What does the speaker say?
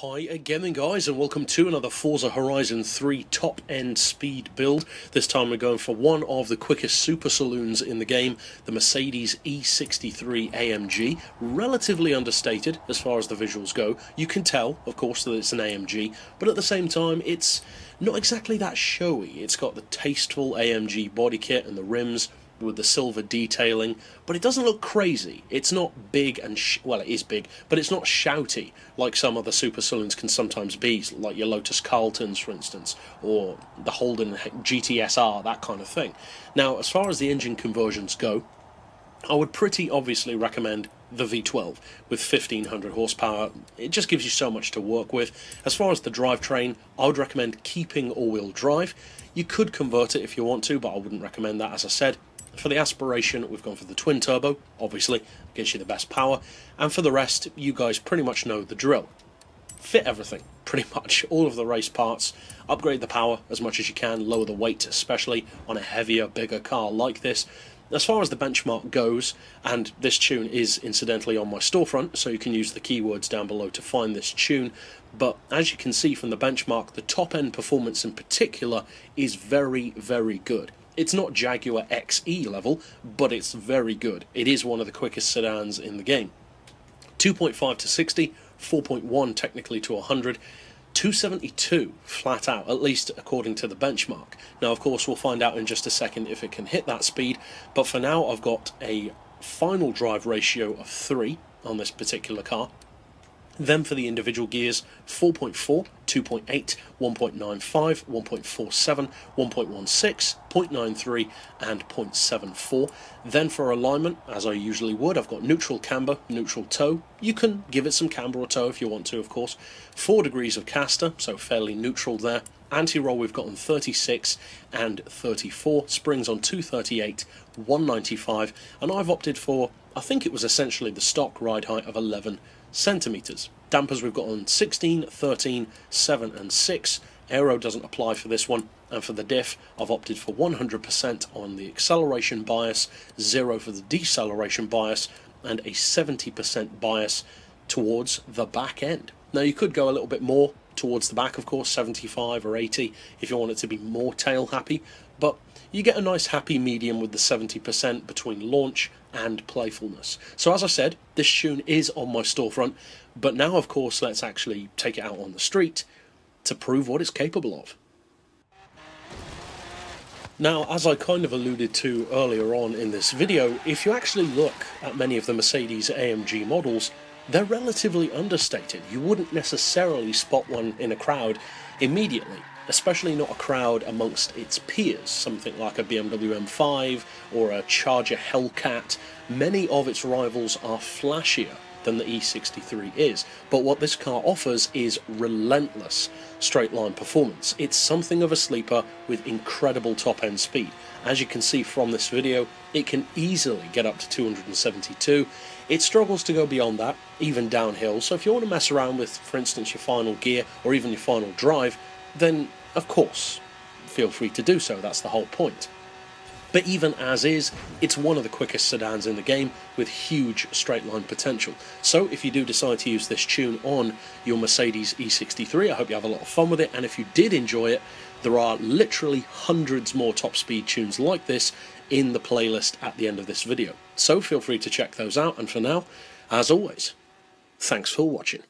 Hi again then guys, and welcome to another Forza Horizon 3 top-end speed build. This time we're going for one of the quickest super saloons in the game, the Mercedes E63 AMG. Relatively understated as far as the visuals go. You can tell, of course, that it's an AMG, but at the same time it's not exactly that showy. It's got the tasteful AMG body kit and the rims with the silver detailing, but it doesn't look crazy. It's not big and well, it is big, but it's not shouty like some other super saloons can sometimes be, like your Lotus Carltons, for instance, or the Holden GTSR, that kind of thing. Now, as far as the engine conversions go, I would pretty obviously recommend the V12 with 1500 horsepower. It just gives you so much to work with. As far as the drivetrain, I would recommend keeping all-wheel drive. You could convert it if you want to, but I wouldn't recommend that, as I said. For the aspiration, we've gone for the twin turbo, obviously, gives you the best power, and for the rest, you guys pretty much know the drill. Fit everything, pretty much, all of the race parts, upgrade the power as much as you can, lower the weight, especially on a heavier, bigger car like this. As far as the benchmark goes, and this tune is incidentally on my storefront, so you can use the keywords down below to find this tune, but as you can see from the benchmark, the top-end performance in particular is very, very good. It's not Jaguar XE level, but it's very good. It is one of the quickest sedans in the game. 2.5 to 60, 4.1 technically to 100, 272 flat out, at least according to the benchmark. Now, of course, we'll find out in just a second if it can hit that speed, but for now I've got a final drive ratio of 3 on this particular car. Then for the individual gears, 4.4, 2.8, 1.95, 1.47, 1.16, 0.93 and 0.74. Then for alignment, as I usually would, I've got neutral camber, neutral toe. You can give it some camber or toe if you want to, of course. 4 degrees of caster, so fairly neutral there. Anti-roll we've got on 36 and 34, springs on 238, 195, and I've opted for, I think it was essentially the stock ride height of 11 centimeters. Dampers we've got on 16, 13, 7 and 6. Aero doesn't apply for this one, and for the diff I've opted for 100% on the acceleration bias, 0 for the deceleration bias, and a 70% bias towards the back end. Now you could go a little bit more towards the back, of course, 75 or 80 if you want it to be more tail happy, but you get a nice happy medium with the 70% between launch and playfulness. So as I said, this tune is on my storefront, but now of course let's actually take it out on the street to prove what it's capable of. Now, as I kind of alluded to earlier on in this video, if you actually look at many of the Mercedes AMG models, they're relatively understated. You wouldn't necessarily spot one in a crowd immediately, especially not a crowd amongst its peers, something like a BMW M5 or a Charger Hellcat. Many of its rivals are flashier than the E63 is, but what this car offers is relentless straight line performance. It's something of a sleeper with incredible top-end speed. As you can see from this video, it can easily get up to 272. It struggles to go beyond that, even downhill, so if you want to mess around with, for instance, your final gear or even your final drive, then of course feel free to do so, that's the whole point. But even as is, it's one of the quickest sedans in the game with huge straight line potential. So if you do decide to use this tune on your Mercedes E63, I hope you have a lot of fun with it, and if you did enjoy it, there are literally hundreds more top speed tunes like this in the playlist at the end of this video. So feel free to check those out, and for now, as always, thanks for watching.